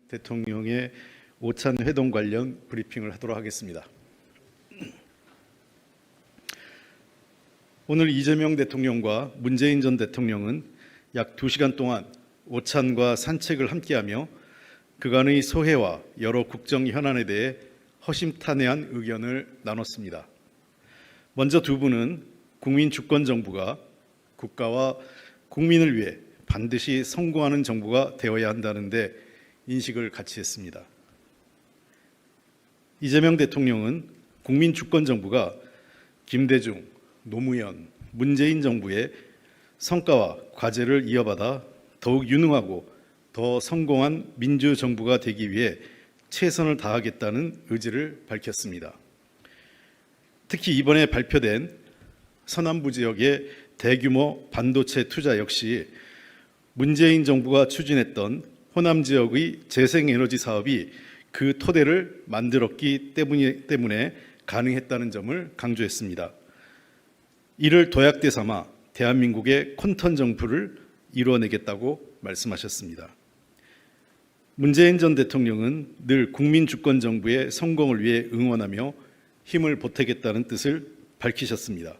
대통령의 오찬 회동 관련 브리핑을 하도록 하겠습니다. 오늘 이재명 대통령과 문재인 전 대통령은 약 2시간 동안 오찬과 산책을 함께하며 그간의 소회와 여러 국정 현안에 대해 허심탄회한 의견을 나눴습니다. 먼저 두 분은 국민주권정부가 국가와 국민을 위해 반드시 성공하는 정부가 되어야 한다는데 인식을 같이 했습니다. 이재명 대통령은 국민주권정부가 김대중, 노무현, 문재인 정부의 성과와 과제를 이어받아 더욱 유능하고 더 성공한 민주정부가 되기 위해 최선을 다하겠다는 의지를 밝혔습니다. 특히 이번에 발표된 서남부 지역의 대규모 반도체 투자 역시 문재인 정부가 추진했던 호남 지역의 재생에너지 사업이 그 토대를 만들었기 때문에 가능했다는 점을 강조했습니다. 이를 도약대 삼아 대한민국의 콘턴 정부를 이루어내겠다고 말씀하셨습니다. 문재인 전 대통령은 늘 국민주권정부의 성공을 위해 응원하며 힘을 보태겠다는 뜻을 밝히셨습니다.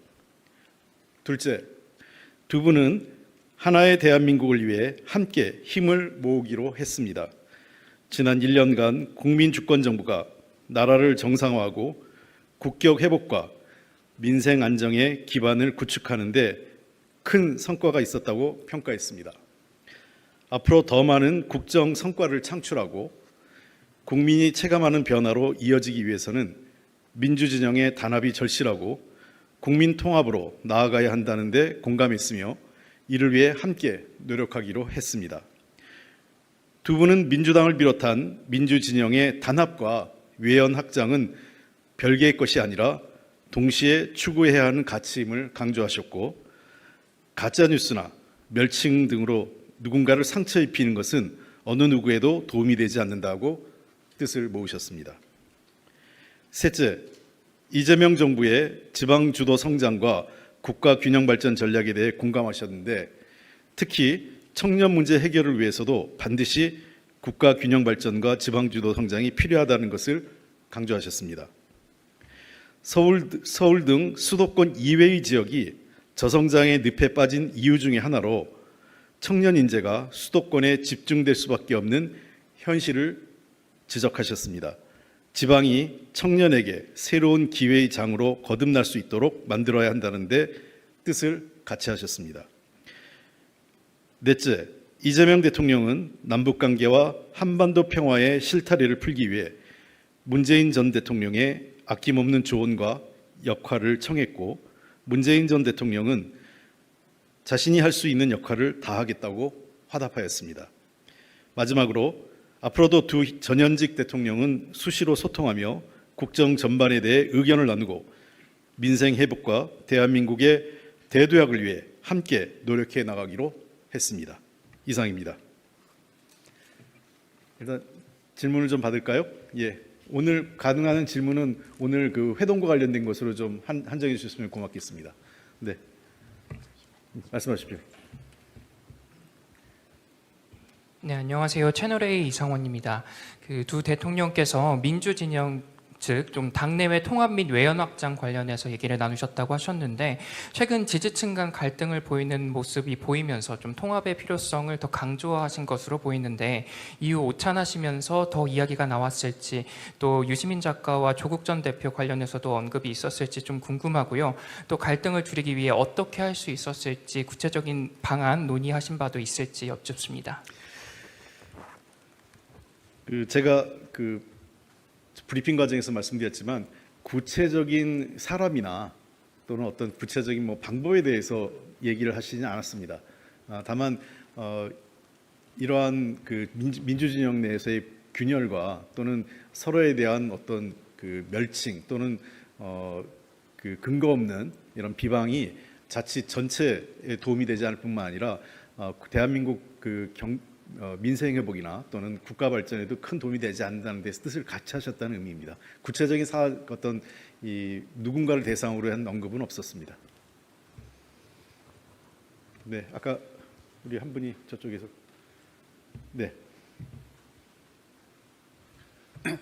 둘째, 두 분은 하나의 대한민국을 위해 함께 힘을 모으기로 했습니다. 지난 1년간 국민주권정부가 나라를 정상화하고 국격 회복과 민생 안정의 기반을 구축하는 데 큰 성과가 있었다고 평가했습니다. 앞으로 더 많은 국정 성과를 창출하고 국민이 체감하는 변화로 이어지기 위해서는 민주진영의 단합이 절실하고 국민 통합으로 나아가야 한다는 데 공감했으며 이를 위해 함께 노력하기로 했습니다. 두 분은 민주당을 비롯한 민주진영의 단합과 외연 확장은 별개의 것이 아니라 동시에 추구해야 하는 가치임을 강조하셨고 가짜뉴스나 멸칭 등으로 누군가를 상처 입히는 것은 어느 누구에도 도움이 되지 않는다고 뜻을 모으셨습니다. 셋째, 이재명 정부의 지방주도 성장과 국가균형발전 전략에 대해 공감하셨는데 특히 청년 문제 해결을 위해서도 반드시 국가균형발전과 지방주도 성장이 필요하다는 것을 강조하셨습니다. 서울 등 수도권 이외의 지역이 저성장의 늪에 빠진 이유 중에 하나로 청년 인재가 수도권에 집중될 수밖에 없는 현실을 지적하셨습니다. 지방이 청년에게 새로운 기회의 장으로 거듭날 수 있도록 만들어야 한다는 데 뜻을 같이 하셨습니다. 넷째, 이재명 대통령은 남북관계와 한반도 평화의 실타래를 풀기 위해 문재인 전 대통령의 아낌없는 조언과 역할을 청했고 문재인 전 대통령은 자신이 할 수 있는 역할을 다하겠다고 화답하였습니다. 마지막으로 앞으로도 두 전현직 대통령은 수시로 소통하며 국정 전반에 대해 의견을 나누고 민생 회복과 대한민국의 대도약을 위해 함께 노력해 나가기로 했습니다. 이상입니다. 일단 질문을 좀 받을까요? 예. 오늘 가능한 질문은 오늘 그 회동과 관련된 것으로 좀 한정해 주셨으면 고맙겠습니다. 네. 말씀하십시오. 네, 안녕하세요. 채널A 이상원입니다. 그 두 대통령께서 민주진영 즉 좀 당내외 통합 및 외연 확장 관련해서 얘기를 나누셨다고 하셨는데 최근 지지층 간 갈등을 보이는 모습이 보이면서 좀 통합의 필요성을 더 강조하신 것으로 보이는데 이후 오찬하시면서 더 이야기가 나왔을지 또 유시민 작가와 조국 전 대표 관련해서도 언급이 있었을지 좀 궁금하고요. 또 갈등을 줄이기 위해 어떻게 할 수 있었을지 구체적인 방안 논의하신 바도 있을지 여쭙습니다. 제가 브리핑 과정에서 말씀드렸지만 구체적인 사람이나 또는 어떤 구체적인 방법에 대해서 얘기를 하시지 않았습니다. 다만 이러한 민주진영 내에서의 균열과 또는 서로에 대한 어떤 멸칭 또는 근거 없는 이런 비방이 자칫 전체에 도움이 되지 않을 뿐만 아니라 대한민국 민생 회복이나 또는 국가 발전에도 큰 도움이 되지 않는다는 데서 뜻을 같이 하셨다는 의미입니다. 구체적인 어떤 누군가를 대상으로 한 언급은 없었습니다. 네, 아까 우리 한 분이 저쪽에서 네.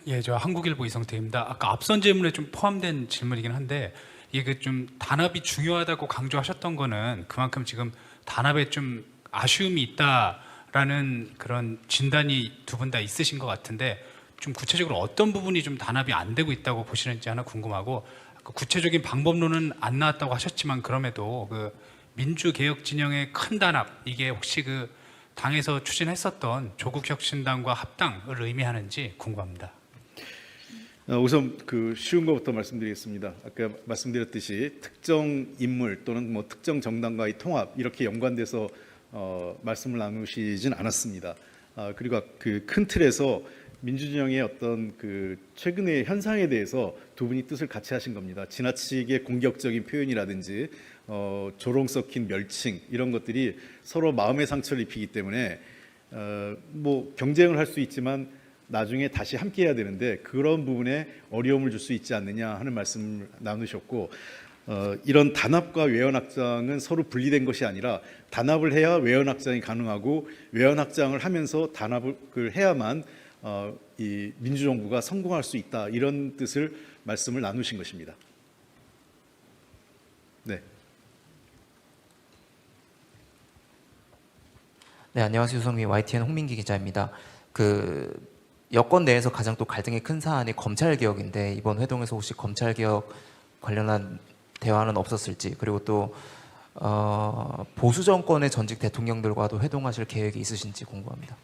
예, 저 한국일보 이성태입니다. 아까 앞선 질문에 좀 포함된 질문이긴 한데 이게 좀 단합이 중요하다고 강조하셨던 거는 그만큼 지금 단합에 좀 아쉬움이 있다라는 그런 진단이 두 분 다 있으신 것 같은데 좀 구체적으로 어떤 부분이 좀 단합이 안 되고 있다고 보시는지 하나 궁금하고 그 구체적인 방법론은 안 나왔다고 하셨지만 그럼에도 그 민주개혁 진영의 큰 단합 이게 혹시 그 당에서 추진했었던 조국혁신당과 합당을 의미하는지 궁금합니다. 우선 그 쉬운 것부터 말씀드리겠습니다. 아까 말씀드렸듯이 특정 인물 또는 뭐 특정 정당과의 통합 이렇게 연관돼서 말씀을 나누시진 않았습니다. 그리고 그 큰 틀에서 민주진영의 어떤 그 최근의 현상에 대해서 두 분이 뜻을 같이 하신 겁니다. 지나치게 공격적인 표현이라든지 조롱 섞인 멸칭 이런 것들이 서로 마음의 상처를 입히기 때문에 뭐 경쟁을 할 수 있지만 나중에 다시 함께 해야 되는데 그런 부분에 어려움을 줄 수 있지 않느냐 하는 말씀을 나누셨고 이런 단합과 외연확장은 서로 분리된 것이 아니라 단합을 해야 외연확장이 가능하고 외연확장을 하면서 단합을 해야만 이 민주정부가 성공할 수 있다 이런 뜻을 말씀을 나누신 것입니다. 네. 네, 안녕하세요. 유성민 YTN 홍민기 기자입니다. 그 여권 내에서 가장 또 갈등이 큰 사안이 검찰 개혁인데 이번 회동에서 혹시 검찰 개혁 관련한 대화는 없었을지 그리고 또 보수 정권의 전직 대통령들과도 회동하실 계획이 있으신지 궁금합니다.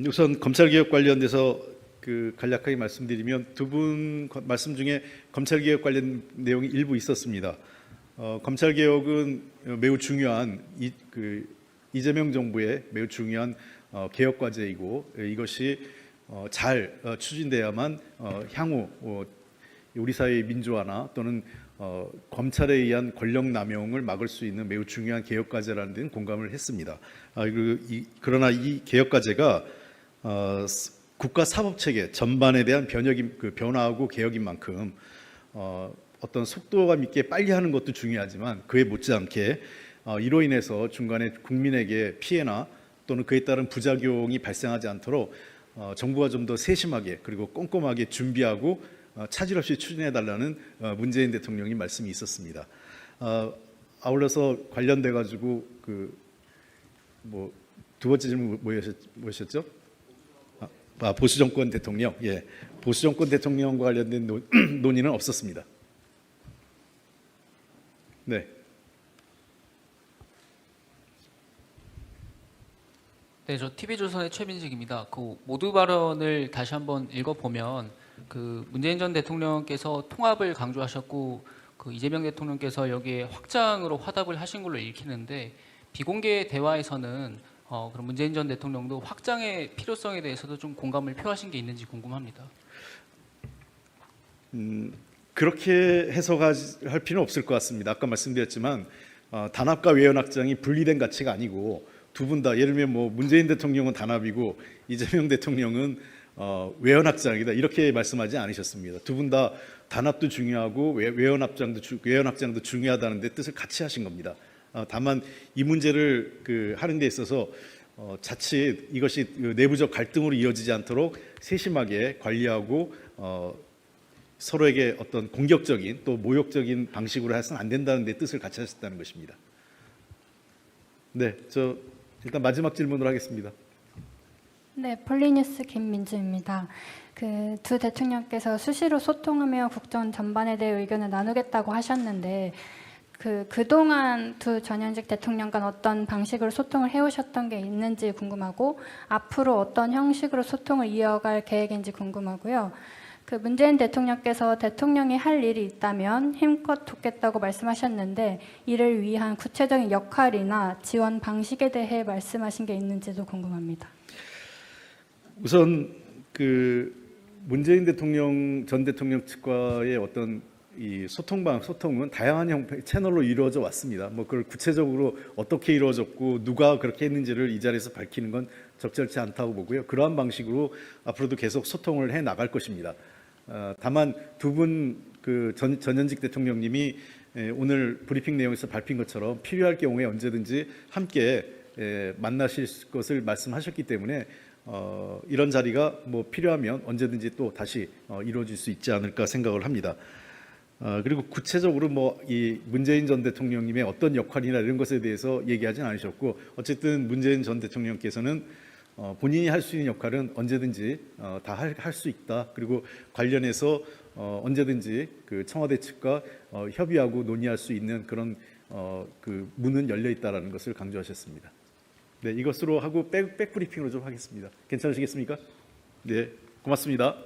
우선 검찰 개혁 관련돼서 그 간략하게 말씀드리면 두 분 말씀 중에 검찰 개혁 관련 내용이 일부 있었습니다. 검찰 개혁은 매우 중요한 이재명 정부의 매우 중요한 개혁 과제이고 이것이 잘 추진돼야만 향후 우리 사회의 민주화나 또는 검찰에 의한 권력 남용을 막을 수 있는 매우 중요한 개혁 과제라는 데는 공감을 했습니다. 그러나 이 개혁 과제가 국가 사법 체계 전반에 대한 변화하고 개혁인 만큼 어떤 속도감 있게 빨리 하는 것도 중요하지만 그에 못지않게 이로 인해서 중간에 국민에게 피해나 또는 그에 따른 부작용이 발생하지 않도록 정부가 좀 더 세심하게 그리고 꼼꼼하게 준비하고 차질 없이 추진해달라는 문재인 대통령이 말씀이 있었습니다. 아울러서 관련돼 가지고 두 번째 질문 뭐였죠? 보수 정권 대통령. 예, 보수 정권 대통령과 관련된 논의는 없었습니다. 네. 네, 저 TV조선의 최민식입니다. 그 모두 발언을 다시 한번 읽어보면 그 문재인 전 대통령께서 통합을 강조하셨고 그 이재명 대통령께서 여기에 확장으로 화답을 하신 걸로 읽히는데 비공개 대화에서는 그럼 문재인 전 대통령도 확장의 필요성에 대해서도 좀 공감을 표하신 게 있는지 궁금합니다. 그렇게 해석할 필요는 없을 것 같습니다. 아까 말씀드렸지만 단합과 외연확장이 분리된 가치가 아니고 두 분 다 예를 들면 뭐 문재인 대통령은 단합이고 이재명 대통령은 외연확장이다 이렇게 말씀하지 않으셨습니다. 두 분 다 단합도 중요하고 외연확장도 중요하다는 데 뜻을 같이 하신 겁니다. 다만 이 문제를 하는 데 있어서 자칫 이것이 내부적 갈등으로 이어지지 않도록 세심하게 관리하고 서로에게 어떤 공격적인 또 모욕적인 방식으로 해서는 안 된다는 데 뜻을 같이 하셨다는 것입니다. 네, 저 일단 마지막 질문으로 하겠습니다. 네, 폴리뉴스 김민주입니다. 그 두 대통령께서 수시로 소통하며 국정 전반에 대해 의견을 나누겠다고 하셨는데 그동안 두 전현직 대통령 간 어떤 방식으로 소통을 해오셨던 게 있는지 궁금하고 앞으로 어떤 형식으로 소통을 이어갈 계획인지 궁금하고요. 그 문재인 대통령께서 대통령이 할 일이 있다면 힘껏 돕겠다고 말씀하셨는데 이를 위한 구체적인 역할이나 지원 방식에 대해 말씀하신 게 있는지도 궁금합니다. 우선 문재인 전 대통령 측과의 어떤 이 소통은 다양한 형태 채널로 이루어져 왔습니다. 뭐 그걸 구체적으로 어떻게 이루어졌고 누가 그렇게 했는지를 이 자리에서 밝히는 건 적절치 않다고 보고요. 그러한 방식으로 앞으로도 계속 소통을 해 나갈 것입니다. 다만 두 분 전현직 대통령님이 오늘 브리핑 내용에서 밝힌 것처럼 필요할 경우에 언제든지 함께 만나실 것을 말씀하셨기 때문에 이런 자리가 뭐 필요하면 언제든지 또 다시 이루어질 수 있지 않을까 생각을 합니다. 그리고 구체적으로 뭐 이 문재인 전 대통령님의 어떤 역할이나 이런 것에 대해서 얘기하진 않으셨고, 어쨌든 문재인 전 대통령께서는 본인이 할 수 있는 역할은 언제든지 다 할 수 있다. 그리고 관련해서 언제든지 그 청와대 측과 협의하고 논의할 수 있는 그런 그 문은 열려 있다라는 것을 강조하셨습니다. 네, 이것으로 하고 백브리핑으로 좀 하겠습니다. 괜찮으시겠습니까? 네, 고맙습니다.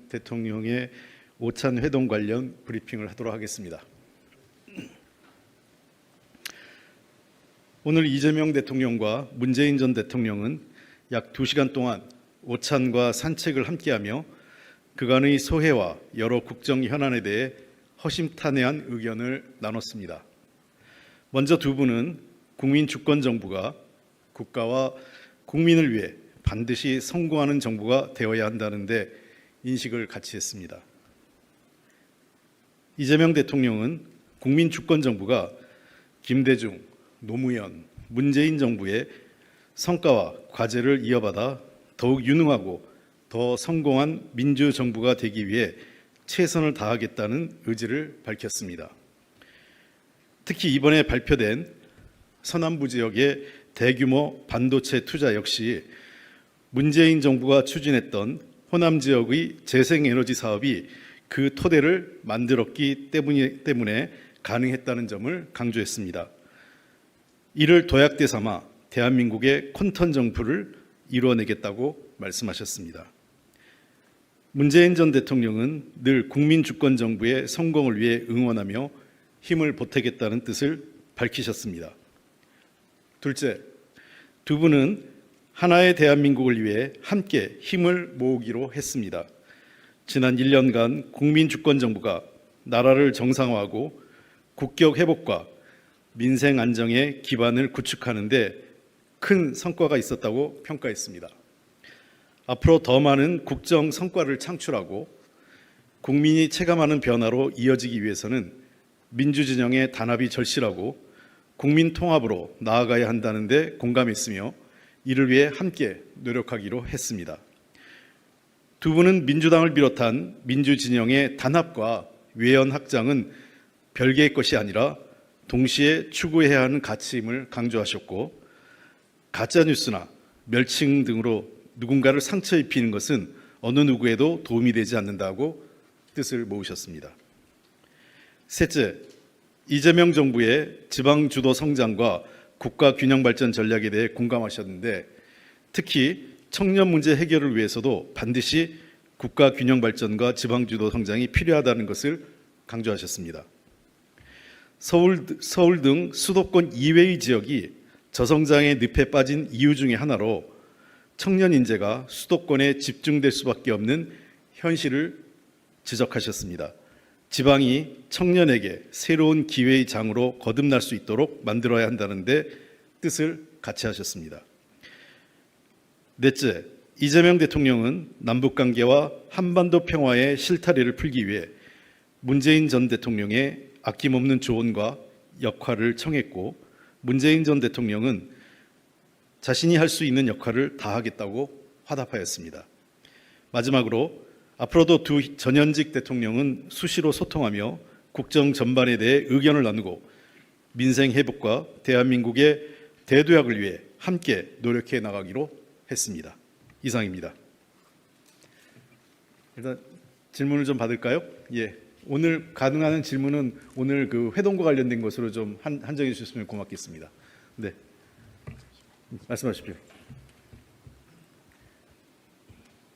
대통령의 오찬 회동 관련 브리핑을 하도록 하겠습니다. 오늘 이재명 대통령과 문재인 전 대통령은 약 2시간 동안 오찬과 산책을 함께하며 그간의 소회와 여러 국정 현안에 대해 허심탄회한 의견을 나눴습니다. 먼저 두 분은 국민 주권 정부가 국가와 국민을 위해 반드시 성공하는 정부가 되어야 한다는 데 인식을 같이 했습니다. 이재명 대통령은 국민 주권 정부가 김대중, 노무현, 문재인 정부의 성과와 과제를 이어받아 더욱 유능하고 더 성공한 민주정부가 되기 위해 최선을 다하겠다는 의지를 밝혔습니다. 특히 이번에 발표된 서남부 지역의 대규모 반도체 투자 역시 문재인 정부가 추진했던 호남 지역의 재생에너지 사업이 그 토대를 만들었기 때문에 가능했다는 점을 강조했습니다. 이를 도약대 삼아 대한민국의 콘턴 정부를 이루어내겠다고 말씀하셨습니다. 문재인 전 대통령은 늘 국민 주권 정부의 성공을 위해 응원하며 힘을 보태겠다는 뜻을 밝히셨습니다. 둘째, 두 분은 하나의 대한민국을 위해 함께 힘을 모으기로 했습니다. 지난 1년간 국민 주권 정부가 나라를 정상화하고 국격 회복과 민생 안정의 기반을 구축하는 데 큰 성과가 있었다고 평가했습니다. 앞으로 더 많은 국정 성과를 창출하고 국민이 체감하는 변화로 이어지기 위해서는 민주진영의 단합이 절실하고 국민 통합으로 나아가야 한다는 데 공감했으며 이를 위해 함께 노력하기로 했습니다. 두 분은 민주당을 비롯한 민주진영의 단합과 외연 확장은 별개의 것이 아니라 동시에 추구해야 하는 가치임을 강조하셨고, 가짜뉴스나 멸칭 등으로 누군가를 상처 입히는 것은 어느 누구에도 도움이 되지 않는다고 뜻을 모으셨습니다. 셋째, 이재명 정부의 지방 주도 성장과 국가 균형 발전 전략에 대해 공감하셨는데, 특히 청년 문제 해결을 위해서도 반드시 국가 균형 발전과 지방 주도 성장이 필요하다는 것을 강조하셨습니다. 서울 등 수도권 이외의 지역이 저성장의 늪에 빠진 이유 중에 하나로 청년 인재가 수도권에 집중될 수밖에 없는 현실을 지적하셨습니다. 지방이 청년에게 새로운 기회의 장으로 거듭날 수 있도록 만들어야 한다는 데 뜻을 같이 하셨습니다. 넷째, 이재명 대통령은 남북관계와 한반도 평화의 실타래를 풀기 위해 문재인 전 대통령의 아낌없는 조언과 역할을 청했고, 문재인 전 대통령은 자신이 할 수 있는 역할을 다하겠다고 화답하였습니다. 마지막으로 앞으로도 두 전현직 대통령은 수시로 소통하며 국정 전반에 대해 의견을 나누고 민생 회복과 대한민국의 대도약을 위해 함께 노력해 나가기로 했습니다. 이상입니다. 일단 질문을 좀 받을까요? 예. 오늘 가능한 질문은 오늘 그 회동과 관련된 것으로 좀 한정해 주셨으면 고맙겠습니다. 네. 말씀하십시오.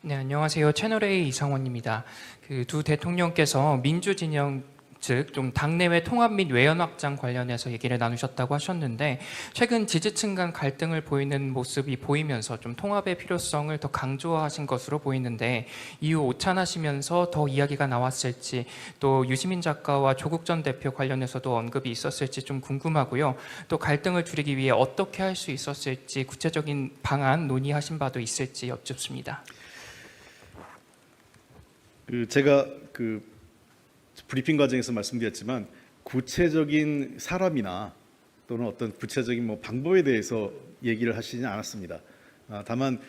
네, 안녕하세요. 채널A 이상원입니다. 그 두 대통령께서 민주진영 즉 좀 당내외 통합 및 외연 확장 관련해서 얘기를 나누셨다고 하셨는데, 최근 지지층 간 갈등을 보이는 모습이 보이면서 좀 통합의 필요성을 더 강조하신 것으로 보이는데, 이후 오찬하시면서 더 이야기가 나왔을지, 또 유시민 작가와 조국 전 대표 관련해서도 언급이 있었을지 좀 궁금하고요. 또 갈등을 줄이기 위해 어떻게 할 수 있었을지 구체적인 방안 논의하신 바도 있을지 여쭙습니다. 제가 브리핑 과정에서 말씀드렸지만 구체적인 사람이나 또는 어떤 구체적인 방법에 대해서 얘기를 하시지 않았습니다. 다만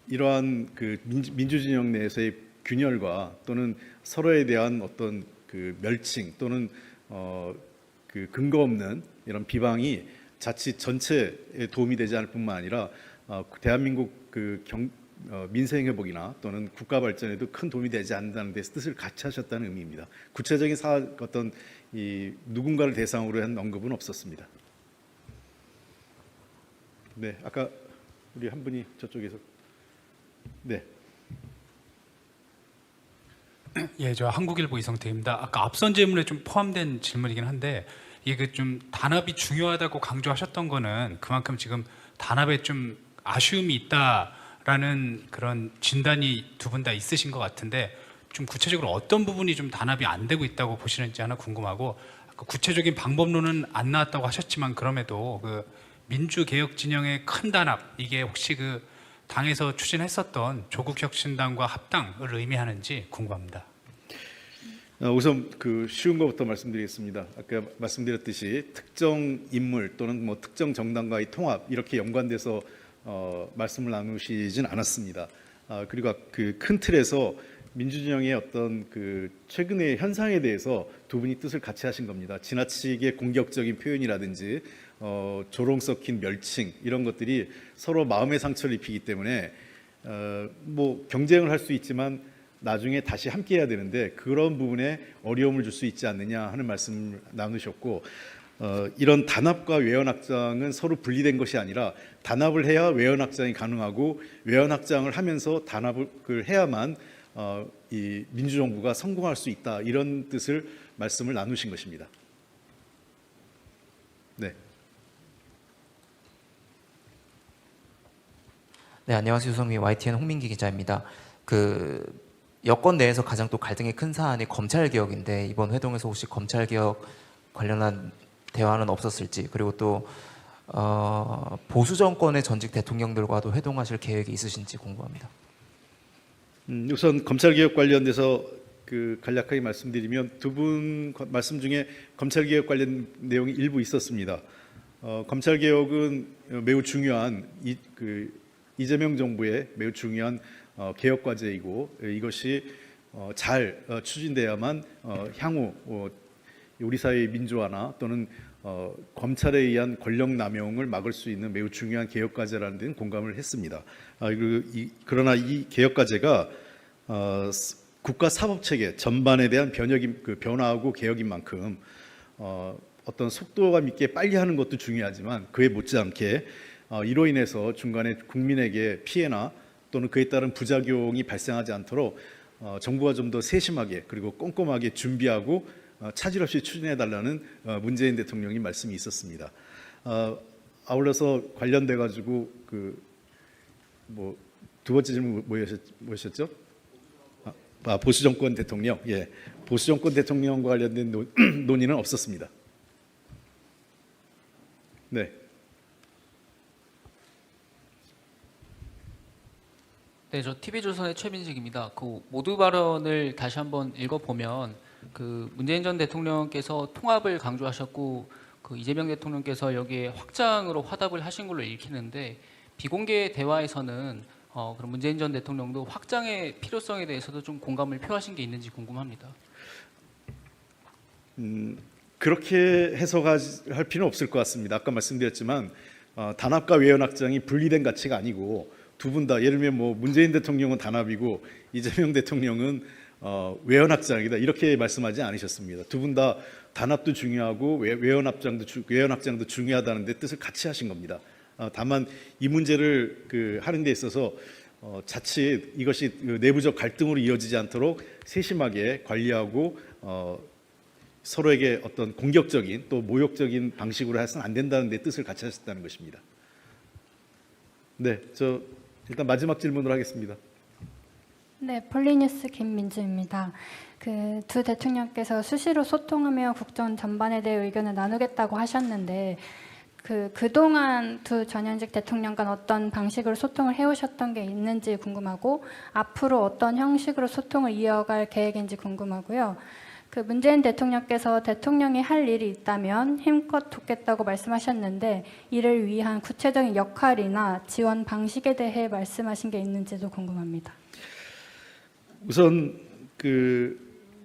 이러한 그 민주진영 내에서의 균열과 또는 서로에 대한 어떤 그 멸칭 또는 그 근거 없는 이런 비방이 자칫 전체에 도움이 되지 않을 뿐만 아니라 대한민국 그 민생 회복이나 또는 국가 발전에도 큰 도움이 되지 않는다는 데 뜻을 같이 하셨다는 의미입니다. 구체적인 어떤 이 누군가를 대상으로 한 언급은 없었습니다. 네, 아까 우리 한 분이 저쪽에서 네. 예, 저 한국일보 이성태입니다. 아까 앞선 질문에 좀 포함된 질문이긴 한데 이게 좀 단합이 중요하다고 강조하셨던 거는 그만큼 지금 단합에 좀 아쉬움이 있다라는 그런 진단이 두 분 다 있으신 것 같은데 좀 구체적으로 어떤 부분이 좀 단합이 안 되고 있다고 보시는지 하나 궁금하고 아까 구체적인 방법론은 안 나왔다고 하셨지만 그럼에도 그 민주개혁 진영의 큰 단합 이게 혹시 그 당에서 추진했었던 조국혁신당과 합당을 의미하는지 궁금합니다. 우선 그 쉬운 것부터 말씀드리겠습니다. 아까 말씀드렸듯이 특정 인물 또는 뭐 특정 정당과의 통합 이렇게 연관돼서 말씀을 나누시진 않았습니다. 그리고 그 큰 틀에서 민주진영의 어떤 그 최근의 현상에 대해서 두 분이 뜻을 같이 하신 겁니다. 지나치게 공격적인 표현이라든지 조롱 섞인 멸칭 이런 것들이 서로 마음의 상처를 입히기 때문에 뭐 경쟁을 할 수 있지만 나중에 다시 함께해야 되는데 그런 부분에 어려움을 줄 수 있지 않느냐 하는 말씀을 나누셨고 이런 단합과 외연확장은 서로 분리된 것이 아니라 단합을 해야 외연확장이 가능하고 외연확장을 하면서 단합을 해야만 이 민주정부가 성공할 수 있다 이런 뜻을 말씀을 나누신 것입니다. 네. 네, 안녕하세요. 유성민 YTN 홍민기 기자입니다. 그 여권 내에서 가장 또 갈등이 큰 사안이 검찰 개혁인데 이번 회동에서 혹시 검찰 개혁 관련한 대화는 없었을지 그리고 또 보수 정권의 전직 대통령들과도 회동하실 계획이 있으신지 궁금합니다. 우선 검찰 개혁 관련돼서 그 간략하게 말씀드리면 두 분 말씀 중에 검찰 개혁 관련 내용이 일부 있었습니다. 검찰 개혁은 매우 중요한 이재명 정부의 매우 중요한 개혁 과제이고 이것이 잘 추진돼야만 향후 우리 사회의 민주화나 또는 검찰에 의한 권력 남용을 막을 수 있는 매우 중요한 개혁 과제라는 데는 공감을 했습니다. 그러나 이 개혁 과제가 국가 사법 체계 전반에 대한 변화하고 개혁인 만큼 어떤 속도감 있게 빨리 하는 것도 중요하지만 그에 못지않게 이로 인해서 중간에 국민에게 피해나 또는 그에 따른 부작용이 발생하지 않도록 정부가 좀 더 세심하게 그리고 꼼꼼하게 준비하고 차질 없이 추진해달라는 문재인 대통령이 말씀이 있었습니다. 아울러서 관련돼 가지고 뭐 두 번째 질문 뭐였었죠? 보수 정권 대통령, 예, 보수 정권 대통령과 관련된 논의는 없었습니다. 네. 네, 저 TV조선의 최민식입니다. 그 모두 발언을 다시 한번 읽어보면 그 문재인 전 대통령께서 통합을 강조하셨고 그 이재명 대통령께서 여기에 확장으로 화답을 하신 걸로 읽히는데 비공개 대화에서는 그럼 문재인 전 대통령도 확장의 필요성에 대해서도 좀 공감을 표하신 게 있는지 궁금합니다. 그렇게 해석할 필요는 없을 것 같습니다. 아까 말씀드렸지만 단합과 외연확장이 분리된 가치가 아니고 두 분 다 예를 들면 뭐 문재인 대통령은 단합이고 이재명 대통령은 외연확장이다 이렇게 말씀하지 않으셨습니다. 두 분 다 단합도 중요하고 외연확장도 중요하다는 데 뜻을 같이 하신 겁니다. 다만 이 문제를 하는 데 있어서 자칫 이것이 내부적 갈등으로 이어지지 않도록 세심하게 관리하고 서로에게 어떤 공격적인 또 모욕적인 방식으로 해서는 안 된다는 데 뜻을 같이 하셨다는 것입니다. 네, 저 일단 마지막 질문으로 하겠습니다. 네, 폴리뉴스 김민주입니다. 그 두 대통령께서 수시로 소통하며 국정 전반에 대해 의견을 나누겠다고 하셨는데 그동안 두 전현직 대통령 간 어떤 방식으로 소통을 해오셨던 게 있는지 궁금하고 앞으로 어떤 형식으로 소통을 이어갈 계획인지 궁금하고요. 그 문재인 대통령께서 대통령이 할 일이 있다면 힘껏 돕겠다고 말씀하셨는데 이를 위한 구체적인 역할이나 지원 방식에 대해 말씀하신 게 있는지도 궁금합니다. 우선 그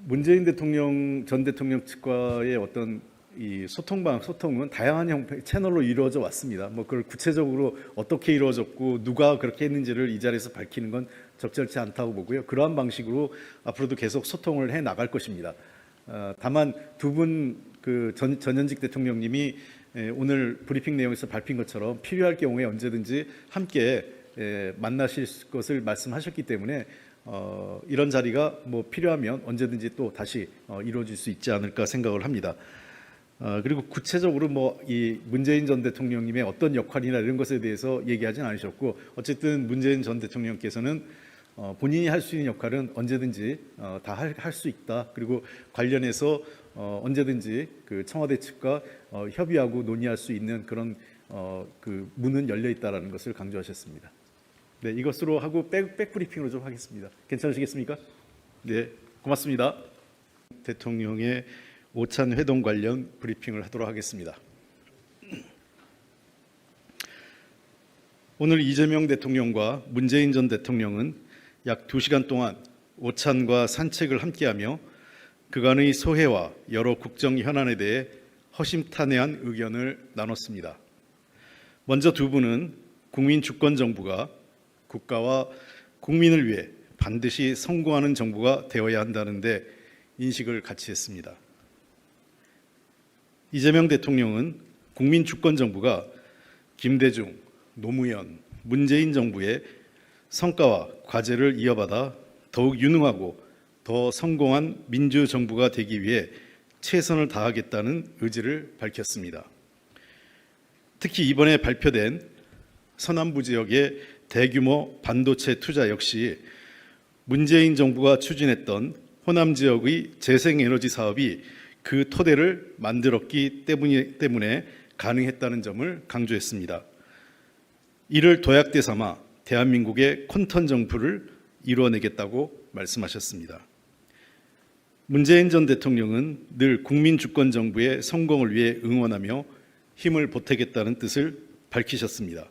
문재인 대통령 전 대통령 측과의 어떤 이 소통은 다양한 형태 채널로 이루어져 왔습니다. 뭐 그걸 구체적으로 어떻게 이루어졌고 누가 그렇게 했는지를 이 자리에서 밝히는 건 적절치 않다고 보고요. 그러한 방식으로 앞으로도 계속 소통을 해 나갈 것입니다. 다만 두 분 그 전현직 대통령님이 오늘 브리핑 내용에서 밝힌 것처럼 필요할 경우에 언제든지 함께 만나실 것을 말씀하셨기 때문에 이런 자리가 뭐 필요하면 언제든지 또 다시 이루어질 수 있지 않을까 생각을 합니다. 그리고 구체적으로 뭐 이 문재인 전 대통령님의 어떤 역할이나 이런 것에 대해서 얘기하진 않으셨고 어쨌든 문재인 전 대통령께서는 본인이 할 수 있는 역할은 언제든지 다 할 수 있다. 그리고 관련해서 언제든지 그 청와대 측과 협의하고 논의할 수 있는 그런 그 문은 열려 있다라는 것을 강조하셨습니다. 네, 이것으로 하고 백 브리핑으로 좀 하겠습니다. 괜찮으시겠습니까? 네, 고맙습니다. 대통령의 오찬 회동 관련 브리핑을 하도록 하겠습니다. 오늘 이재명 대통령과 문재인 전 대통령은 약 2시간 동안 오찬과 산책을 함께하며 그간의 소회와 여러 국정 현안에 대해 허심탄회한 의견을 나눴습니다. 먼저 두 분은 국민 주권 정부가 국가와 국민을 위해 반드시 성공하는 정부가 되어야 한다는 데 인식을 같이 했습니다. 이재명 대통령은 국민 주권 정부가 김대중, 노무현, 문재인 정부의 성과와 과제를 이어받아 더욱 유능하고 더 성공한 민주정부가 되기 위해 최선을 다하겠다는 의지를 밝혔습니다. 특히 이번에 발표된 서남부 지역의 대규모 반도체 투자 역시 문재인 정부가 추진했던 호남 지역의 재생에너지 사업이 그 토대를 만들었기 때문에 가능했다는 점을 강조했습니다. 이를 도약대 삼아 대한민국의 콘턴 정부를 이루어내겠다고 말씀하셨습니다. 문재인 전 대통령은 늘 국민 주권 정부의 성공을 위해 응원하며 힘을 보태겠다는 뜻을 밝히셨습니다.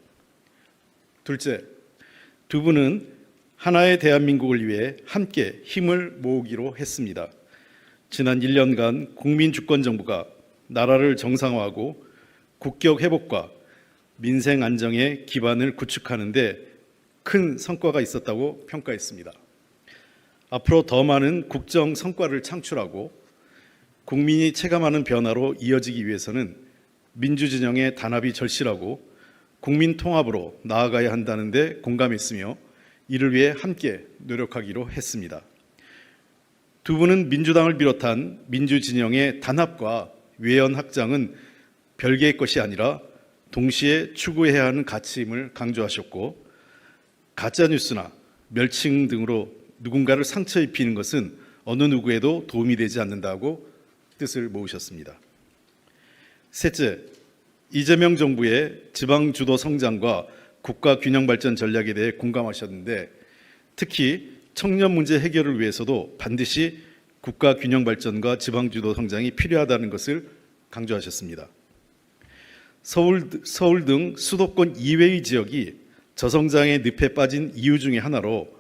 둘째, 두 분은 하나의 대한민국을 위해 함께 힘을 모으기로 했습니다. 지난 1년간 국민 주권 정부가 나라를 정상화하고 국격 회복과 민생 안정의 기반을 구축하는 데 큰 성과가 있었다고 평가했습니다. 앞으로 더 많은 국정 성과를 창출하고 국민이 체감하는 변화로 이어지기 위해서는 민주진영의 단합이 절실하고 국민 통합으로 나아가야 한다는 데 공감했으며 이를 위해 함께 노력하기로 했습니다. 두 분은 민주당을 비롯한 민주진영의 단합과 외연 확장은 별개의 것이 아니라 동시에 추구해야 하는 가치임을 강조하셨고 가짜뉴스나 멸칭 등으로 누군가를 상처 입히는 것은 어느 누구에도 도움이 되지 않는다고 뜻을 모으셨습니다. 셋째, 이재명 정부의 지방 주도 성장과 국가 균형 발전 전략에 대해 공감하셨는데 특히 청년 문제 해결을 위해서도 반드시 국가 균형 발전과 지방 주도 성장이 필요하다는 것을 강조하셨습니다. 서울 등 수도권 이외의 지역이 저성장의 늪에 빠진 이유 중에 하나로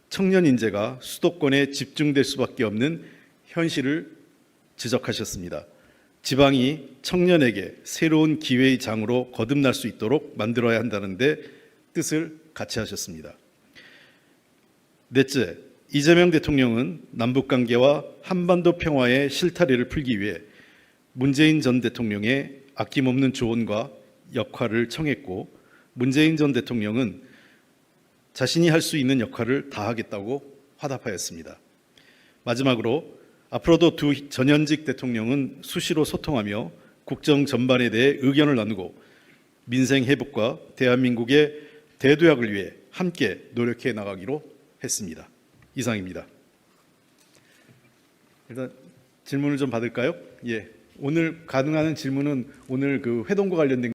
청년 인재가 수도권에 집중될 수밖에 없는 현실을 지적하셨습니다. 지방이 청년에게 새로운 기회의 장으로 거듭날 수 있도록 만들어야 한다는 데 뜻을 같이 하셨습니다. 넷째, 이재명 대통령은 남북관계와 한반도 평화의 실타래를 풀기 위해 문재인 전 대통령의 아낌없는 조언과 역할을 청했고 문재인 전 대통령은 자신이 할 수 있는 역할을 다하겠다고 화답하였습니다. 마지막으로 앞으로도 두 전현직 대통령은 수시로 소통하며 국정 전반에 대해 의견을 나누고 민생 회복과 대한민국의 대도약을 위해 함께 노력해 나가기로 했습니다. 이상입니다. 일단 질문을 좀 받을까요? 예. 오늘 가능한 질문은 오늘 그 회동과 관련된